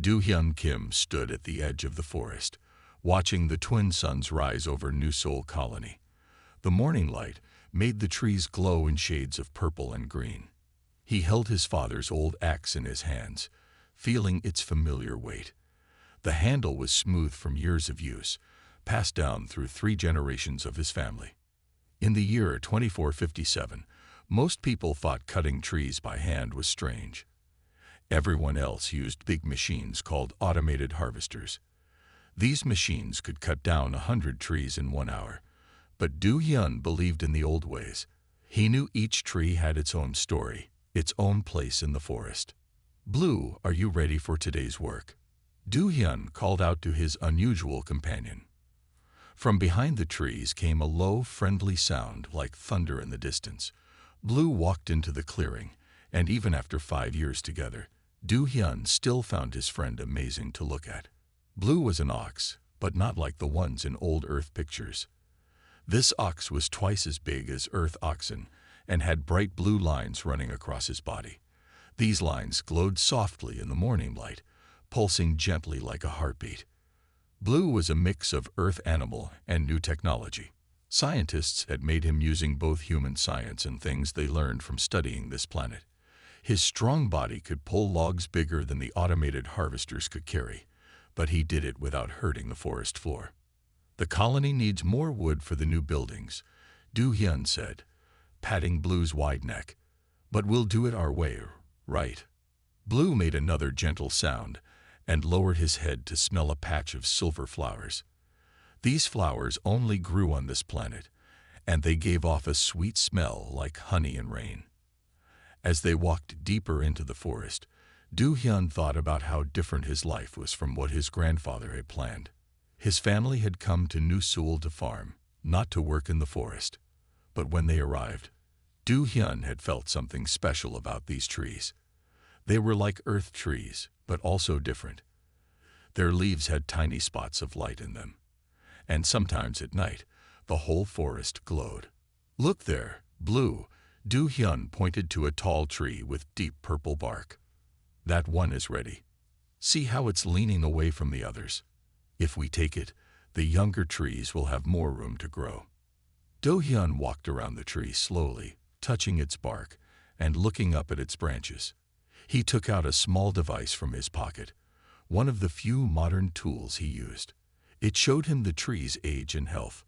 Do-hyun Kim stood at the edge of the forest, watching the twin suns rise over New Seoul Colony. The morning light made the trees glow in shades of purple and green. He held his father's old axe in his hands, feeling its familiar weight. The handle was smooth from years of use, passed down through 3 generations of his family. In the year 2457, most people thought cutting trees by hand was strange. Everyone else used big machines called automated harvesters. These machines could cut down 100 trees in 1 hour. But Do-hyun believed in the old ways. He knew each tree had its own story, its own place in the forest. "Blue, are you ready for today's work?" Do-hyun called out to his unusual companion. From behind the trees came a low, friendly sound like thunder in the distance. Blue walked into the clearing, and even after 5 years together, Do-hyun still found his friend amazing to look at. Blue was an ox, but not like the ones in old Earth pictures. This ox was twice as big as Earth oxen and had bright blue lines running across his body. These lines glowed softly in the morning light, pulsing gently like a heartbeat. Blue was a mix of Earth animal and new technology. Scientists had made him using both human science and things they learned from studying this planet. His strong body could pull logs bigger than the automated harvesters could carry, but he did it without hurting the forest floor. "The colony needs more wood for the new buildings," Do-hyun said, patting Blue's wide neck. "But we'll do it our way, right?" Blue made another gentle sound and lowered his head to smell a patch of silver flowers. These flowers only grew on this planet, and they gave off a sweet smell like honey and rain. As they walked deeper into the forest, Do-hyun thought about how different his life was from what his grandfather had planned. His family had come to New Seoul to farm, not to work in the forest. But when they arrived, Do-hyun had felt something special about these trees. They were like Earth trees, but also different. Their leaves had tiny spots of light in them. And sometimes at night, the whole forest glowed. "Look there, Blue," Do-hyun pointed to a tall tree with deep purple bark. "That one is ready. See how it's leaning away from the others. If we take it, the younger trees will have more room to grow." Do-hyun walked around the tree slowly, touching its bark and looking up at its branches. He took out a small device from his pocket, one of the few modern tools he used. It showed him the tree's age and health.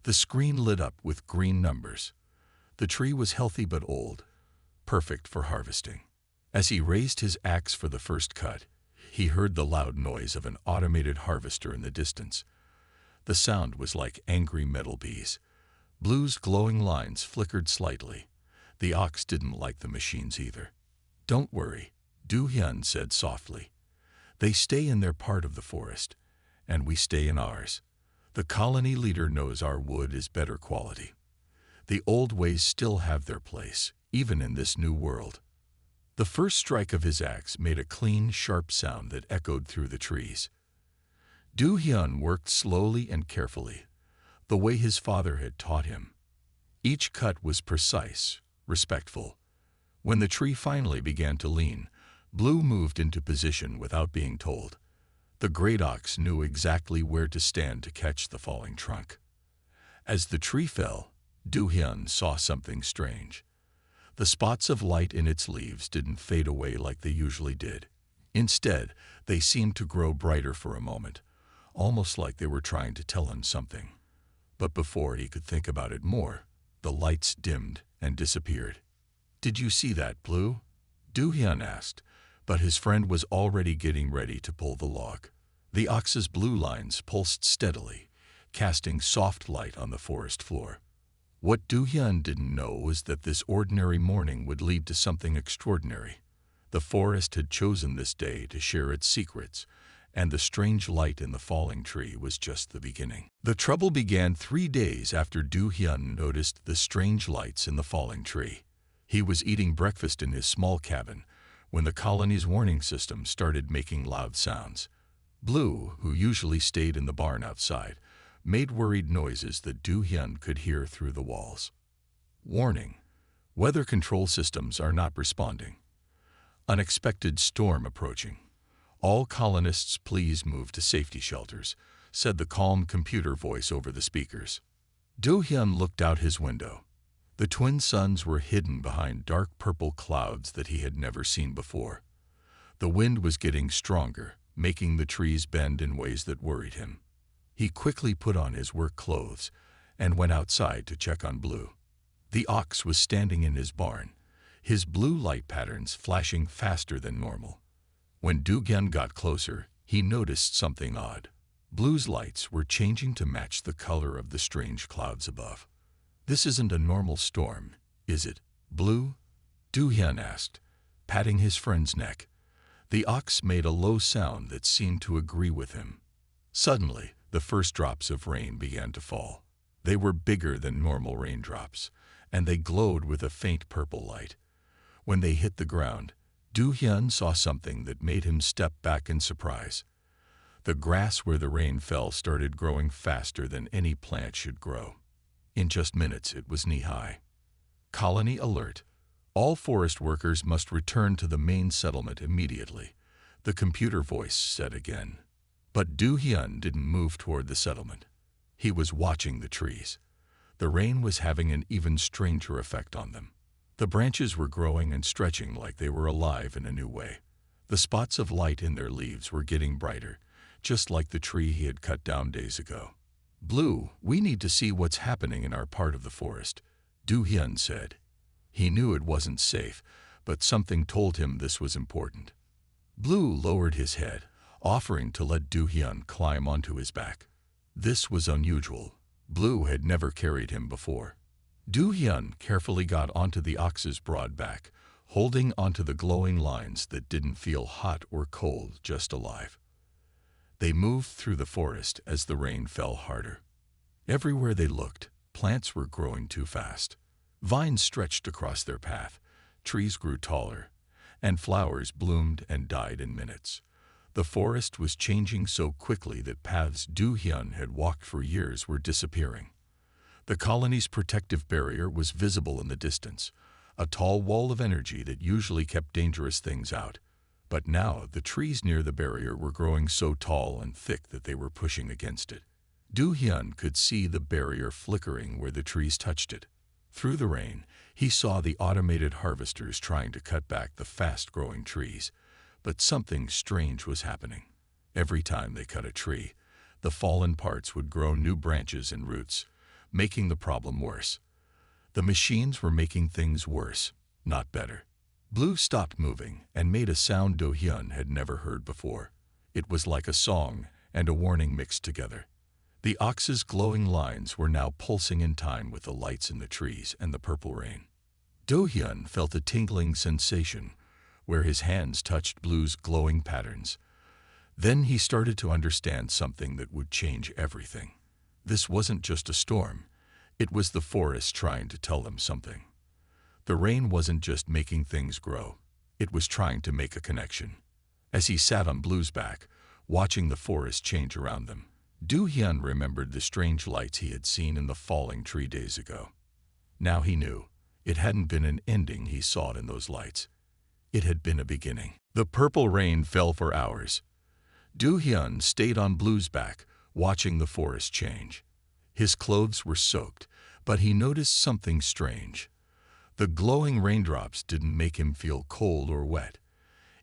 The screen lit up with green numbers. The tree was healthy but old, perfect for harvesting. As he raised his axe for the first cut, he heard the loud noise of an automated harvester in the distance. The sound was like angry metal bees. Blue's glowing lines flickered slightly. The ox didn't like the machines either. "Don't worry," Do-hyun said softly. "They stay in their part of the forest, and we stay in ours. The colony leader knows our wood is better quality. The old ways still have their place, even in this new world." The first strike of his axe made a clean, sharp sound that echoed through the trees. Do-hyun worked slowly and carefully, the way his father had taught him. Each cut was precise, respectful. When the tree finally began to lean, Blue moved into position without being told. The great ox knew exactly where to stand to catch the falling trunk. As the tree fell, Do-hyun saw something strange. The spots of light in its leaves didn't fade away like they usually did. Instead, they seemed to grow brighter for a moment, almost like they were trying to tell him something. But before he could think about it more, the lights dimmed and disappeared. "Did you see that, Blue?" Do-hyun asked, but his friend was already getting ready to pull the log. The ox's blue lines pulsed steadily, casting soft light on the forest floor. What Do-hyun didn't know was that this ordinary morning would lead to something extraordinary. The forest had chosen this day to share its secrets, and the strange light in the falling tree was just the beginning. The trouble began 3 days after Do-hyun noticed the strange lights in the falling tree. He was eating breakfast in his small cabin when the colony's warning system started making loud sounds. Blue, who usually stayed in the barn outside, made worried noises that Do-hyun could hear through the walls. "Warning: weather control systems are not responding. Unexpected storm approaching. "All colonists please move to safety shelters," said the calm computer voice over the speakers. Do-hyun looked out his window. The twin suns were hidden behind dark purple clouds that he had never seen before. The wind was getting stronger, making the trees bend in ways that worried him. He quickly put on his work clothes and went outside to check on Blue. The ox was standing in his barn, his blue light patterns flashing faster than normal. When Do-hyun got closer, he noticed something odd. Blue's lights were changing to match the color of the strange clouds above. "This isn't a normal storm, is it, Blue?" Do-hyun asked, patting his friend's neck. The ox made a low sound that seemed to agree with him. Suddenly, the first drops of rain began to fall. They were bigger than normal raindrops, and they glowed with a faint purple light. When they hit the ground, Do-hyun saw something that made him step back in surprise. The grass where the rain fell started growing faster than any plant should grow. In just minutes, it was knee-high. "Colony alert. All forest workers must return to the main settlement immediately," the computer voice said again. But Do-hyun didn't move toward the settlement. He was watching the trees. The rain was having an even stranger effect on them. The branches were growing and stretching like they were alive in a new way. The spots of light in their leaves were getting brighter, just like the tree he had cut down days ago. "Blue, we need to see what's happening in our part of the forest," Do-hyun said. He knew it wasn't safe, but something told him this was important. Blue lowered his head, offering to let Do-hyun climb onto his back. This was unusual. Blue had never carried him before. Do-hyun carefully got onto the ox's broad back, holding onto the glowing lines that didn't feel hot or cold, just alive. They moved through the forest as the rain fell harder. Everywhere they looked, plants were growing too fast. Vines stretched across their path, trees grew taller, and flowers bloomed and died in minutes. The forest was changing so quickly that paths Do-hyun had walked for years were disappearing. The colony's protective barrier was visible in the distance, a tall wall of energy that usually kept dangerous things out. But now the trees near the barrier were growing so tall and thick that they were pushing against it. Do-hyun could see the barrier flickering where the trees touched it. Through the rain, he saw the automated harvesters trying to cut back the fast-growing trees. But something strange was happening. Every time they cut a tree, the fallen parts would grow new branches and roots, making the problem worse. The machines were making things worse, not better. Blue stopped moving and made a sound Do-hyun had never heard before. It was like a song and a warning mixed together. The ox's glowing lines were now pulsing in time with the lights in the trees and the purple rain. Do-hyun felt a tingling sensation where his hands touched Blue's glowing patterns. Then he started to understand something that would change everything. This wasn't just a storm. It was the forest trying to tell them something. The rain wasn't just making things grow. It was trying to make a connection. As he sat on Blue's back, watching the forest change around them, Do-hyun remembered the strange lights he had seen in the falling tree days ago. Now he knew. It hadn't been an ending he saw in those lights. It had been a beginning. The purple rain fell for hours. Do-hyun stayed on Blue's back, watching the forest change. His clothes were soaked, but he noticed something strange. The glowing raindrops didn't make him feel cold or wet.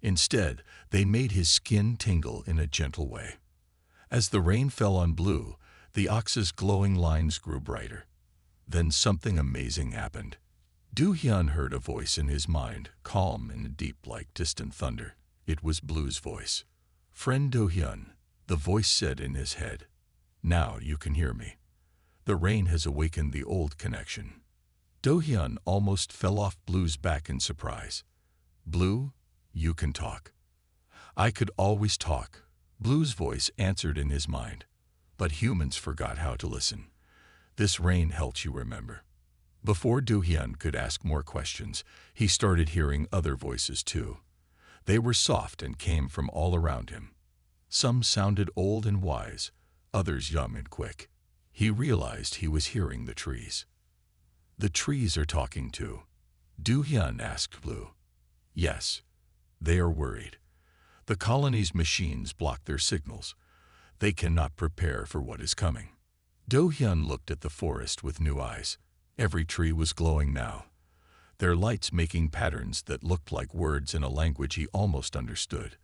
Instead, they made his skin tingle in a gentle way. As the rain fell on Blue, the ox's glowing lines grew brighter. Then something amazing happened. Do-hyun heard a voice in his mind, calm and deep like distant thunder. It was Blue's voice. "Friend Do-hyun," the voice said in his head. "Now you can hear me. The rain has awakened the old connection." Do-hyun almost fell off Blue's back in surprise. "Blue, you can talk." "I could always talk," Blue's voice answered in his mind. "But humans forgot how to listen. This rain helped you remember." Before Do-hyun could ask more questions, he started hearing other voices too. They were soft and came from all around him. Some sounded old and wise, others young and quick. He realized he was hearing the trees. "The trees are talking too?" Do-hyun asked Blue. "Yes. They are worried. The colony's machines block their signals. They cannot prepare for what is coming. Do-hyun looked at the forest with new eyes. Every tree was glowing now, their lights making patterns that looked like words in a language he almost understood.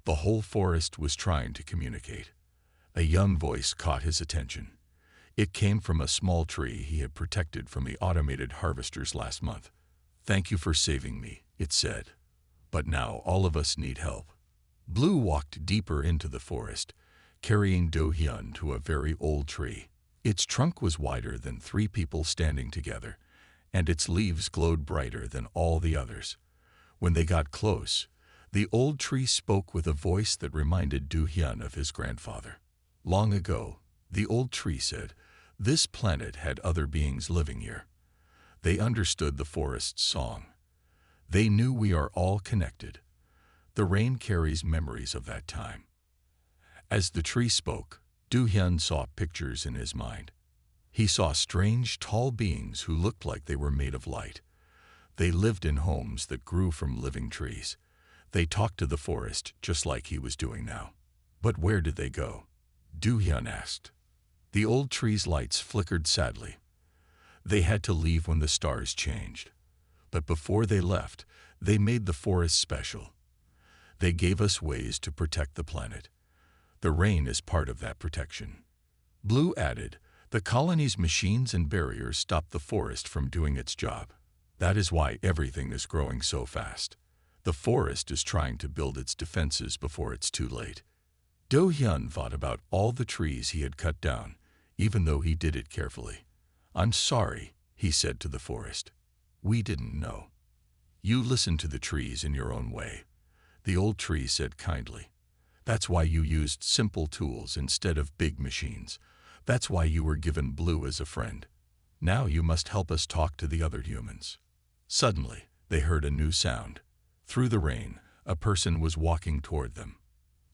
The whole forest was trying to communicate. A young voice caught his attention. It came from a small tree he had protected from the automated harvesters last month. "Thank you for saving me," it said. "But now all of us need help." Blue walked deeper into the forest, carrying Do-hyun to a very old tree. Its trunk was wider than 3 people standing together, and its leaves glowed brighter than all the others. When they got close, the old tree spoke with a voice that reminded Do-hyun of his grandfather. Long ago, the old tree said, this planet had other beings living here. They understood the forest's song. They knew we are all connected. The rain carries memories of that time. As the tree spoke, Do-hyun saw pictures in his mind. He saw strange, tall beings who looked like they were made of light. They lived in homes that grew from living trees. They talked to the forest just like he was doing now. But where did they go? Do-hyun asked. The old tree's lights flickered sadly. They had to leave when the stars changed. But before they left, they made the forest special. They gave us ways to protect the planet. The rain is part of that protection. Blue added, the colony's machines and barriers stop the forest from doing its job. That is why everything is growing so fast. The forest is trying to build its defenses before it's too late. Do-hyun thought about all the trees he had cut down, even though he did it carefully. "I'm sorry," he said to the forest. "We didn't know." "You listen to the trees in your own way," the old tree said kindly. "That's why you used simple tools instead of big machines. That's why you were given Blue as a friend. Now you must help us talk to the other humans." Suddenly, they heard a new sound. Through the rain, a person was walking toward them.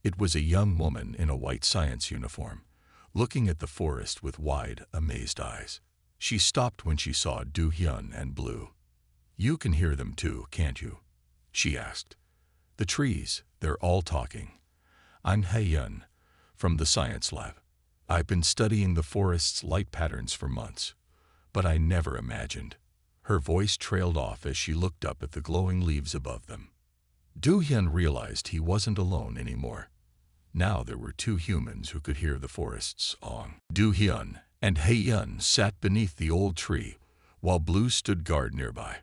It was a young woman in a white science uniform, looking at the forest with wide, amazed eyes. She stopped when she saw Do-hyun and Blue. "You can hear them too, can't you?" she asked. "The trees, they're all talking. I'm Hae-yun, from the science lab. I've been studying the forest's light patterns for months, but I never imagined." Her voice trailed off as she looked up at the glowing leaves above them. Do-hyun realized he wasn't alone anymore. Now there were 2 humans who could hear the forest's song. Do-hyun and Hae-yun sat beneath the old tree, while Blue stood guard nearby.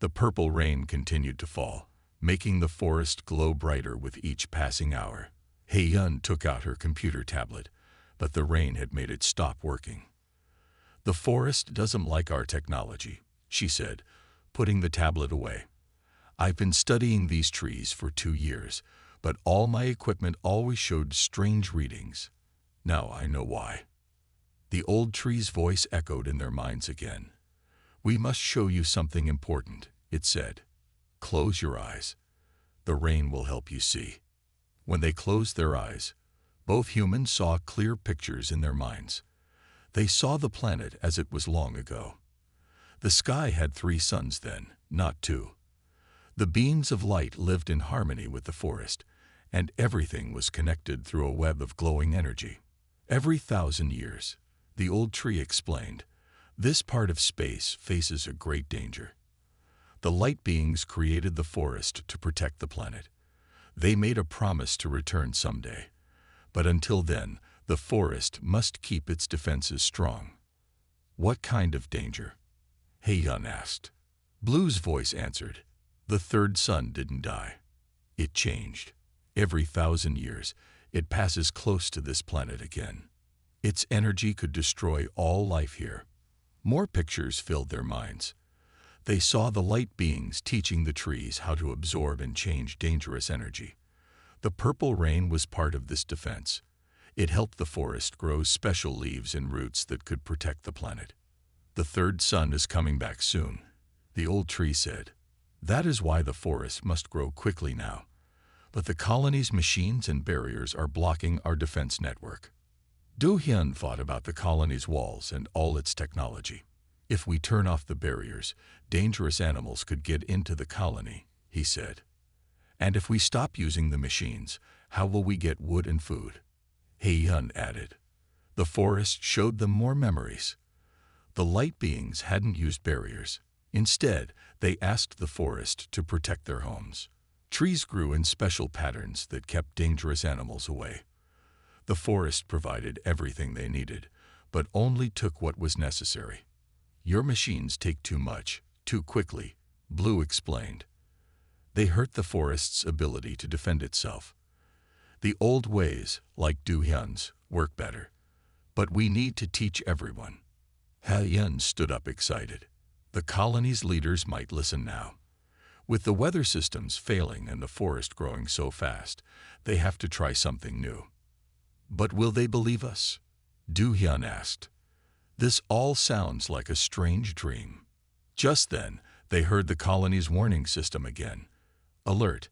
The purple rain continued to fall, making the forest glow brighter with each passing hour. Hae-yun took out her computer tablet, but the rain had made it stop working. "The forest doesn't like our technology," she said, putting the tablet away. "I've been studying these trees for 2 years, but all my equipment always showed strange readings. Now I know why." The old tree's voice echoed in their minds again. "We must show you something important," it said. "Close your eyes. The rain will help you see." When they closed their eyes, both humans saw clear pictures in their minds. They saw the planet as it was long ago. The sky had 3 suns then, not 2. The beams of light lived in harmony with the forest, and everything was connected through a web of glowing energy. Every 1,000 years, the old tree explained, this part of space faces a great danger. The light beings created the forest to protect the planet. They made a promise to return someday. But until then, the forest must keep its defenses strong. "What kind of danger?" Hae-yun asked. Blue's voice answered, "The 3rd sun didn't die. It changed. Every 1,000 years, it passes close to this planet again. Its energy could destroy all life here." More pictures filled their minds. They saw the light beings teaching the trees how to absorb and change dangerous energy. The purple rain was part of this defense. It helped the forest grow special leaves and roots that could protect the planet. "The 3rd sun is coming back soon," the old tree said. "That is why the forest must grow quickly now. But the colony's machines and barriers are blocking our defense network." Do-hyun thought about the colony's walls and all its technology. "If we turn off the barriers, dangerous animals could get into the colony," he said. And if we stop using the machines, how will we get wood and food? He-Yun added. The forest showed them more memories. The light beings hadn't used barriers. Instead, they asked the forest to protect their homes. Trees grew in special patterns that kept dangerous animals away. The forest provided everything they needed, but only took what was necessary. Your machines take too much, too quickly, Blue explained. They hurt the forest's ability to defend itself. The old ways, like Du-Hyun's, work better. But we need to teach everyone. Ha-Yun stood up excited. The colony's leaders might listen now. With the weather systems failing and the forest growing so fast, they have to try something new. But will they believe us? Du-Hyun asked. This all sounds like a strange dream. Just then, they heard the colony's warning system again. Alert.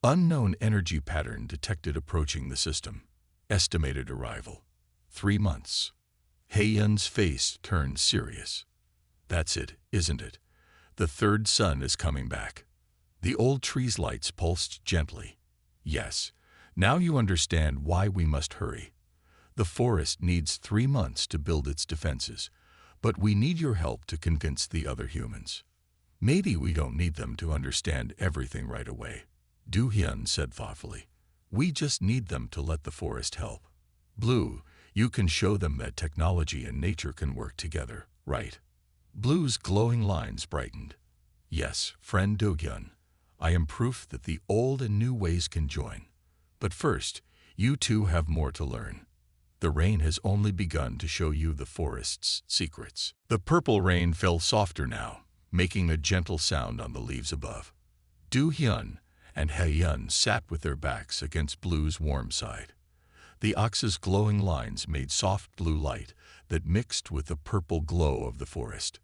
Unknown energy pattern detected approaching the system. Estimated arrival. 3 months. Hae-Yun's face turned serious. That's it, isn't it? The third sun is coming back. The old tree's lights pulsed gently. Yes, now you understand why we must hurry. The forest needs 3 months to build its defenses, but we need your help to convince the other humans. Maybe we don't need them to understand everything right away, Du-Hyun said thoughtfully. We just need them to let the forest help. Blue, you can show them that technology and nature can work together, right? Blue's glowing lines brightened. Yes, friend Do-Hyun, I am proof that the old and new ways can join. But first, you two have more to learn. The rain has only begun to show you the forest's secrets. The purple rain fell softer now, making a gentle sound on the leaves above. Du-Hyun and Hae-Yun sat with their backs against Blue's warm side. The ox's glowing lines made soft blue light that mixed with the purple glow of the forest.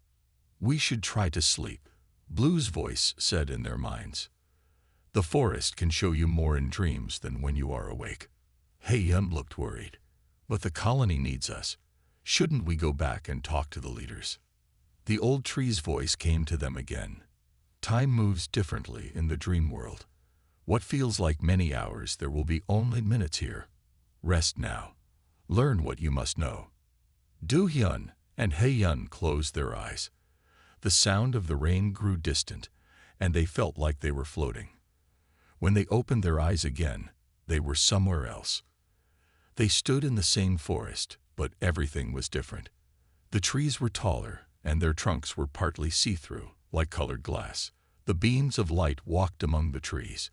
We should try to sleep, Blue's voice said in their minds. The forest can show you more in dreams than when you are awake. Hae-Yun looked worried. But the colony needs us. Shouldn't we go back and talk to the leaders? The old tree's voice came to them again. Time moves differently in the dream world. What feels like many hours, there will be only minutes here. Rest now. Learn what you must know. Du-Hyun and Hae-Yun closed their eyes. The sound of the rain grew distant, and they felt like they were floating. When they opened their eyes again, they were somewhere else. They stood in the same forest, but everything was different. The trees were taller, and their trunks were partly see-through, like colored glass. The beams of light walked among the trees.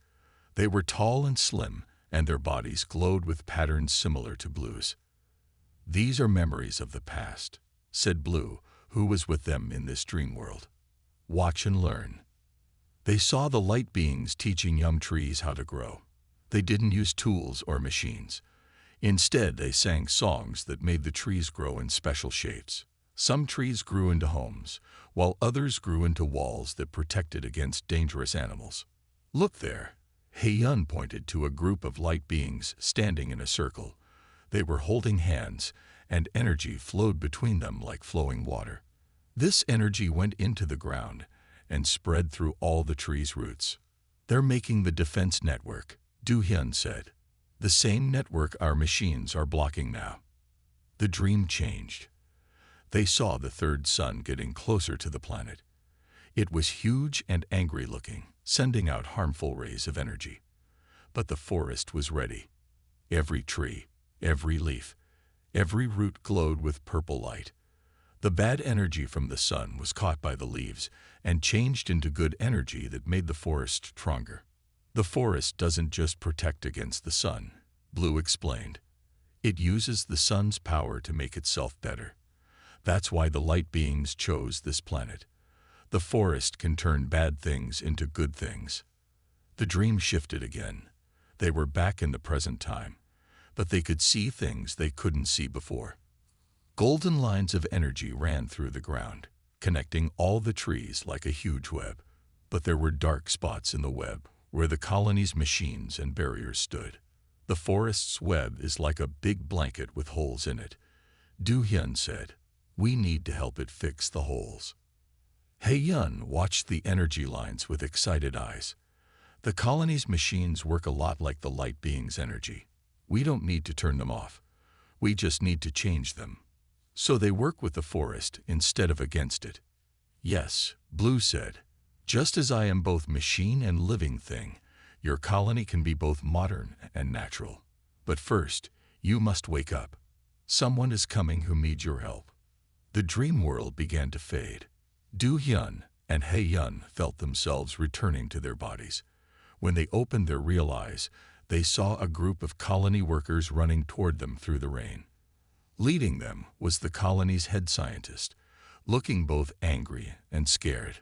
They were tall and slim, and their bodies glowed with patterns similar to Blue's. These are memories of the past, said Blue, who was with them in this dream world. Watch and learn. They saw the light beings teaching young trees how to grow. They didn't use tools or machines. Instead, they sang songs that made the trees grow in special shapes. Some trees grew into homes, while others grew into walls that protected against dangerous animals. Look there. Hae-Yun pointed to a group of light beings standing in a circle. They were holding hands, and energy flowed between them like flowing water. This energy went into the ground and spread through all the tree's roots. They're making the defense network, Du-Hyun said. The same network our machines are blocking now. The dream changed. They saw the third sun getting closer to the planet. It was huge and angry looking, sending out harmful rays of energy. But the forest was ready. Every tree, every leaf, every root glowed with purple light. The bad energy from the sun was caught by the leaves and changed into good energy that made the forest stronger. The forest doesn't just protect against the sun, Blue explained. It uses the sun's power to make itself better. That's why the light beings chose this planet. The forest can turn bad things into good things. The dream shifted again. They were back in the present time, but they could see things they couldn't see before. Golden lines of energy ran through the ground, connecting all the trees like a huge web. But there were dark spots in the web where the colony's machines and barriers stood. The forest's web is like a big blanket with holes in it. Du-Hyun said, we need to help it fix the holes. Hae-Yun watched the energy lines with excited eyes. The colony's machines work a lot like the light being's energy. We don't need to turn them off. We just need to change them. So they work with the forest instead of against it. Yes, Blue said. Just as I am both machine and living thing, your colony can be both modern and natural. But first, you must wake up. Someone is coming who needs your help. The dream world began to fade. Do-hyun and Hae-yun felt themselves returning to their bodies. When they opened their real eyes, they saw a group of colony workers running toward them through the rain. Leading them was the colony's head scientist, looking both angry and scared.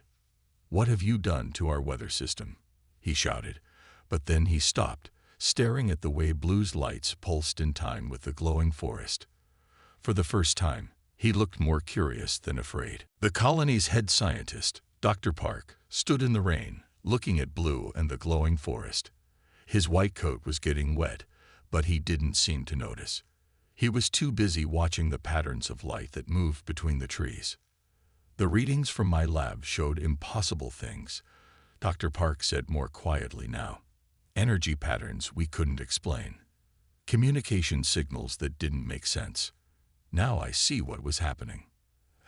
"What have you done to our weather system?" he shouted, but then he stopped, staring at the way Blue's lights pulsed in time with the glowing forest. For the first time, he looked more curious than afraid. The colony's head scientist, Dr. Park, stood in the rain, looking at Blue and the glowing forest. His white coat was getting wet, but he didn't seem to notice. He was too busy watching the patterns of light that moved between the trees. "The readings from my lab showed impossible things," Dr. Park said more quietly now. "Energy patterns we couldn't explain. Communication signals that didn't make sense. Now I see what was happening."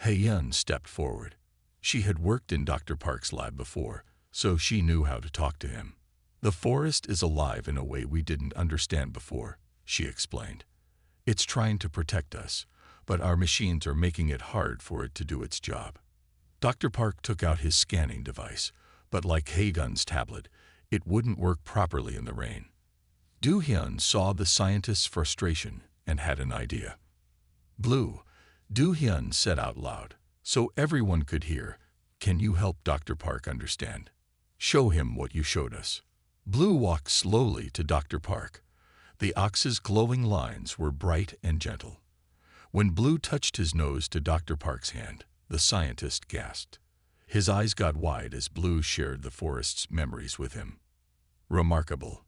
Hae-yun stepped forward. She had worked in Dr. Park's lab before, so she knew how to talk to him. "The forest is alive in a way we didn't understand before," she explained. "It's trying to protect us, but our machines are making it hard for it to do its job." Dr. Park took out his scanning device, but like Hae-yun's tablet, it wouldn't work properly in the rain. Do-hyun saw the scientist's frustration and had an idea. "Blue," Do-hyun said out loud, so everyone could hear, "can you help Dr. Park understand? Show him what you showed us." Blue walked slowly to Dr. Park. The ox's glowing lines were bright and gentle. When Blue touched his nose to Dr. Park's hand, the scientist gasped. His eyes got wide as Blue shared the forest's memories with him. "Remarkable,"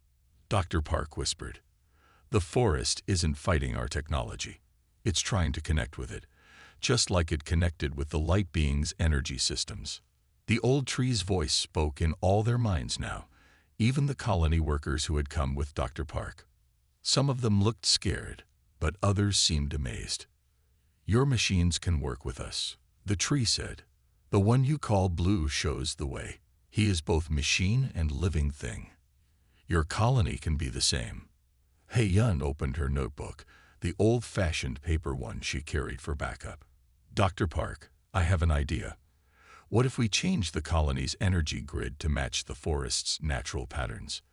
Dr. Park whispered. "The forest isn't fighting our technology. It's trying to connect with it, just like it connected with the light being's energy systems." The old tree's voice spoke in all their minds now, even the colony workers who had come with Dr. Park. Some of them looked scared, but others seemed amazed. "Your machines can work with us," the tree said. "The one you call Blue shows the way. He is both machine and living thing. Your colony can be the same." Hae-yun opened her notebook, the old-fashioned paper one she carried for backup. "Dr. Park, I have an idea. What if we change the colony's energy grid to match the forest's natural patterns?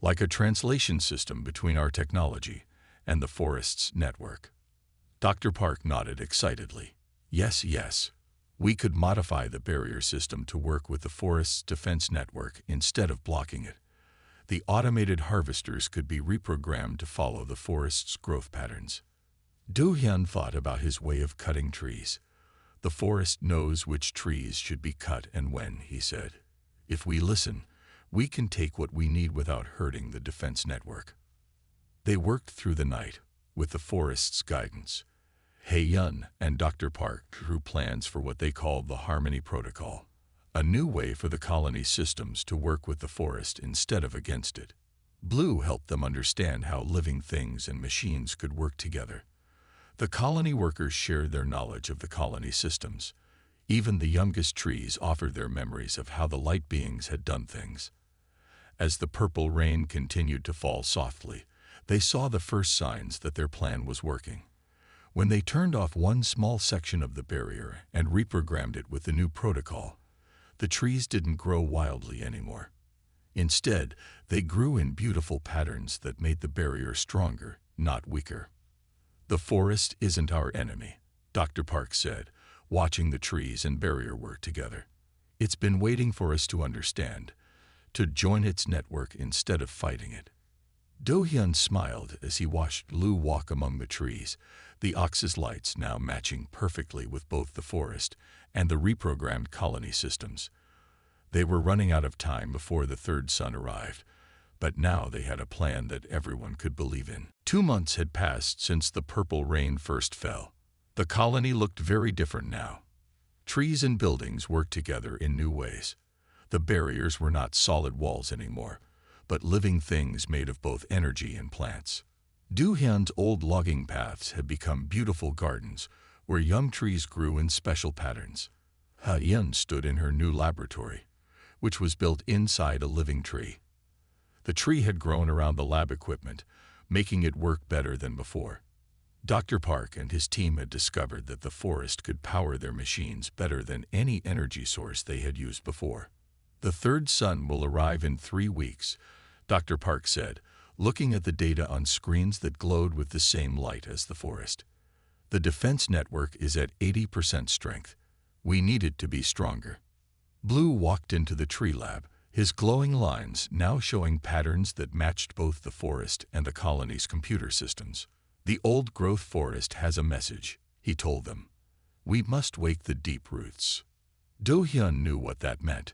Like a translation system between our technology and the forest's network." Dr. Park nodded excitedly. Yes. We could modify the barrier system to work with the forest's defense network instead of blocking it. The automated harvesters could be reprogrammed to follow the forest's growth patterns." Do-hyun thought about his way of cutting trees. "The forest knows which trees should be cut and when," he said. "If we listen, we can take what we need without hurting the defense network." They worked through the night, with the forest's guidance. Hae-yun and Dr. Park drew plans for what they called the Harmony Protocol, a new way for the colony systems to work with the forest instead of against it. Blue helped them understand how living things and machines could work together. The colony workers shared their knowledge of the colony systems. Even the youngest trees offered their memories of how the light beings had done things. As the purple rain continued to fall softly, they saw the first signs that their plan was working. When they turned off one small section of the barrier and reprogrammed it with the new protocol, the trees didn't grow wildly anymore. Instead, they grew in beautiful patterns that made the barrier stronger, not weaker. "The forest isn't our enemy," Dr. Park said, watching the trees and barrier work together. "It's been waiting for us to understand, to join its network instead of fighting it." Do-hyun smiled as he watched Blue walk among the trees, the ox's lights now matching perfectly with both the forest and the reprogrammed colony systems. They were running out of time before the third sun arrived, but now they had a plan that everyone could believe in. 2 months had passed since the purple rain first fell. The colony looked very different now. Trees and buildings worked together in new ways. The barriers were not solid walls anymore, but living things made of both energy and plants. Du-Hyun's old logging paths had become beautiful gardens where young trees grew in special patterns. Ha-Yun stood in her new laboratory, which was built inside a living tree. The tree had grown around the lab equipment, making it work better than before. Dr. Park and his team had discovered that the forest could power their machines better than any energy source they had used before. The third sun will arrive in 3 weeks, Dr. Park said, looking at the data on screens that glowed with the same light as the forest. The defense network is at 80% strength. We need it to be stronger. Blue walked into the tree lab, his glowing lines now showing patterns that matched both the forest and the colony's computer systems. The old-growth forest has a message, he told them. We must wake the deep roots. Do-Hyun knew what that meant.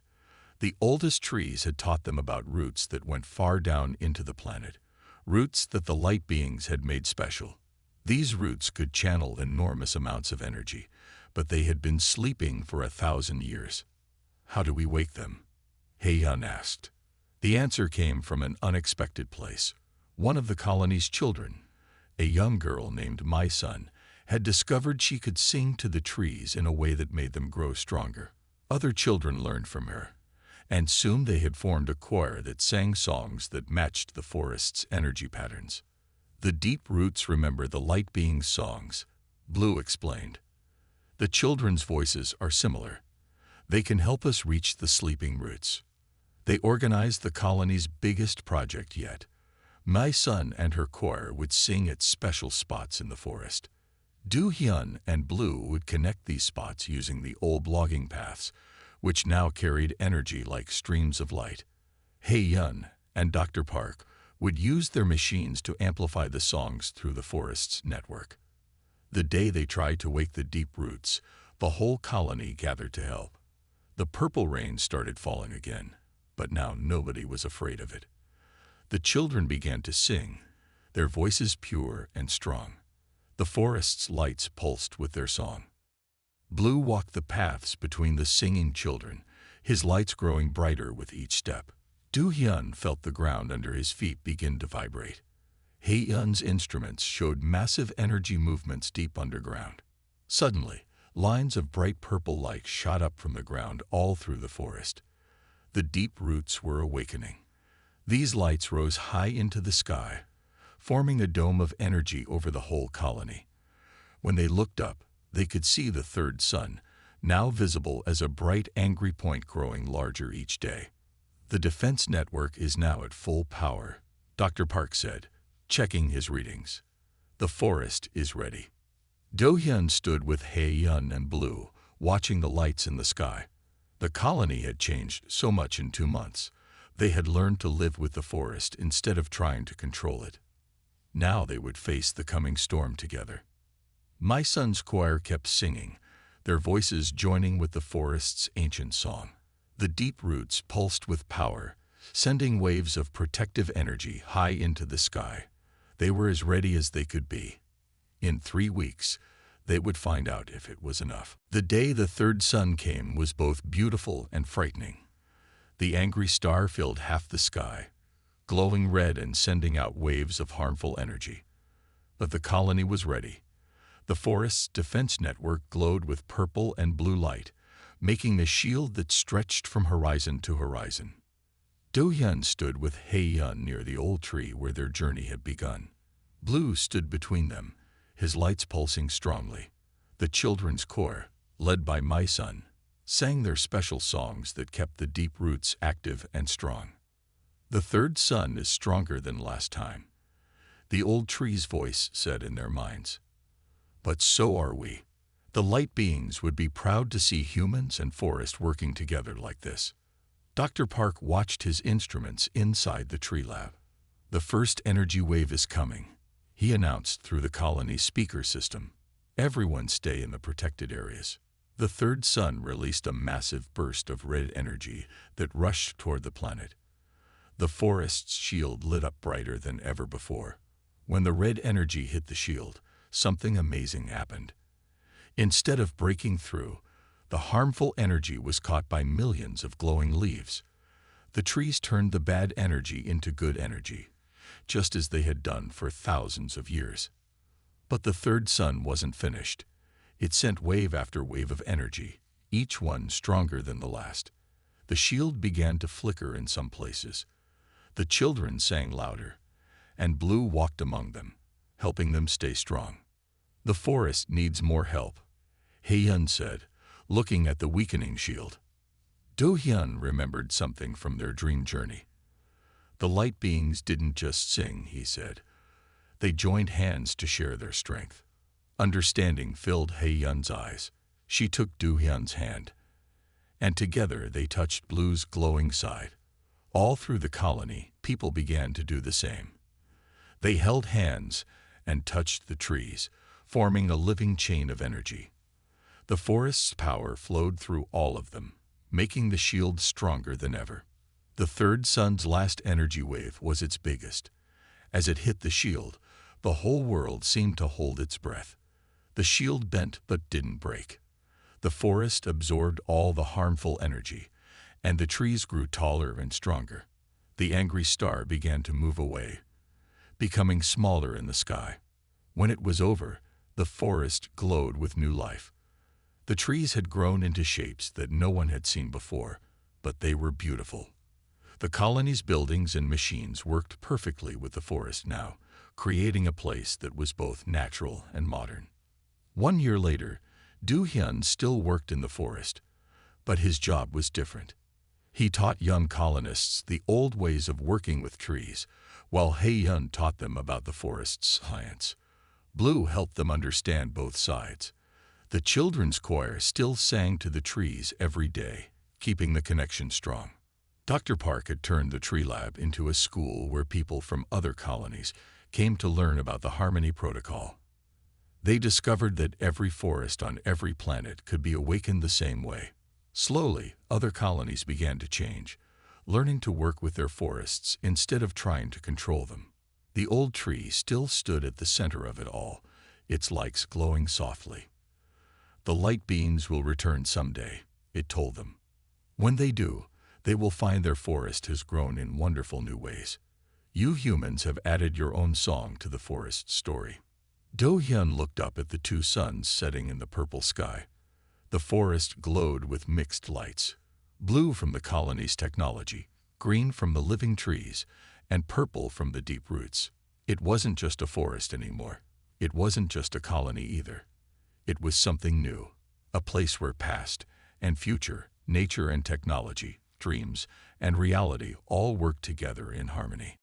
The oldest trees had taught them about roots that went far down into the planet, roots that the light beings had made special. These roots could channel enormous amounts of energy, but they had been sleeping for 1,000 years. How do we wake them? Hae-Yun asked. The answer came from an unexpected place. One of the colony's children, a young girl named My-Sun, had discovered she could sing to the trees in a way that made them grow stronger. Other children learned from her, and soon they had formed a choir that sang songs that matched the forest's energy patterns. The deep roots remember the light being's songs, Blue explained. The children's voices are similar. They can help us reach the sleeping roots. They organized the colony's biggest project yet. My-Sun and her choir would sing at special spots in the forest. Do-Hyun and Blue would connect these spots using the old logging paths, which now carried energy like streams of light. Hae-Yun and Dr. Park would use their machines to amplify the songs through the forest's network. The day they tried to wake the deep roots, the whole colony gathered to help. The purple rain started falling again, but now nobody was afraid of it. The children began to sing, their voices pure and strong. The forest's lights pulsed with their song. Blue walked the paths between the singing children, his lights growing brighter with each step. Do-Hyun felt the ground under his feet begin to vibrate. Hae-Yun's instruments showed massive energy movements deep underground. Suddenly, lines of bright purple light shot up from the ground all through the forest. The deep roots were awakening. These lights rose high into the sky, forming a dome of energy over the whole colony. When they looked up, they could see the third sun, now visible as a bright, angry point growing larger each day. The defense network is now at full power, Dr. Park said, checking his readings. The forest is ready. Do-Hyun stood with Hae-Yun and Blue, watching the lights in the sky. The colony had changed so much in 2 months. They had learned to live with the forest instead of trying to control it. Now they would face the coming storm together. My-Sun's choir kept singing, their voices joining with the forest's ancient song. The deep roots pulsed with power, sending waves of protective energy high into the sky. They were as ready as they could be. In 3 weeks, they would find out if it was enough. The day the third sun came was both beautiful and frightening. The angry star filled half the sky, glowing red and sending out waves of harmful energy. But the colony was ready. The forest's defense network glowed with purple and blue light, making a shield that stretched from horizon to horizon. Do-Hyun stood with Hae-Yun near the old tree where their journey had begun. Blue stood between them, his lights pulsing strongly. The children's choir, led by My-Sun, sang their special songs that kept the deep roots active and strong. The third sun is stronger than last time, the old tree's voice said in their minds. But so are we. The light beings would be proud to see humans and forest working together like this. Dr. Park watched his instruments inside the tree lab. The first energy wave is coming, he announced through the colony's speaker system. Everyone stay in the protected areas. The third sun released a massive burst of red energy that rushed toward the planet. The forest's shield lit up brighter than ever before. When the red energy hit the shield, something amazing happened. Instead of breaking through, The harmful energy was caught by millions of glowing leaves. The trees turned the bad energy into good energy, just as they had done for thousands of years. But the third sun wasn't finished. It sent wave after wave of energy, each one stronger than the last. The shield began to flicker in some places. The children sang louder, and Blue walked among them, helping them stay strong. "The forest needs more help," Heyun said, looking at the weakening shield. Do-hyun remembered something from their dream journey. The light beings didn't just sing, he said. They joined hands to share their strength. Understanding filled Heyun's eyes. She took Do-hyun's hand, and together they touched Blue's glowing side. All through the colony, people began to do the same. They held hands and touched the trees, forming a living chain of energy. The forest's power flowed through all of them, making the shield stronger than ever. The third sun's last energy wave was its biggest. As it hit the shield, the whole world seemed to hold its breath. The shield bent but didn't break. The forest absorbed all the harmful energy, and the trees grew taller and stronger. The angry star began to move away, becoming smaller in the sky. When it was over, the forest glowed with new life. The trees had grown into shapes that no one had seen before, but they were beautiful. The colony's buildings and machines worked perfectly with the forest now, creating a place that was both natural and modern. 1 year later, Do-hyun still worked in the forest, but his job was different. He taught young colonists the old ways of working with trees, while Heyun taught them about the forest's science. Blue helped them understand both sides. The children's choir still sang to the trees every day, keeping the connection strong. Dr. Park had turned the tree lab into a school where people from other colonies came to learn about the Harmony Protocol. They discovered that every forest on every planet could be awakened the same way. Slowly, other colonies began to change, learning to work with their forests instead of trying to control them. The old tree still stood at the center of it all, its lights glowing softly. "The light beings will return someday," it told them. "When they do, they will find their forest has grown in wonderful new ways. You humans have added your own song to the forest story." Do-hyun looked up at the two suns setting in the purple sky. The forest glowed with mixed lights, blue from the colony's technology, green from the living trees, and purple from the deep roots. It wasn't just a forest anymore. It wasn't just a colony either. It was something new, a place where past and future, nature and technology, dreams and reality all worked together in harmony.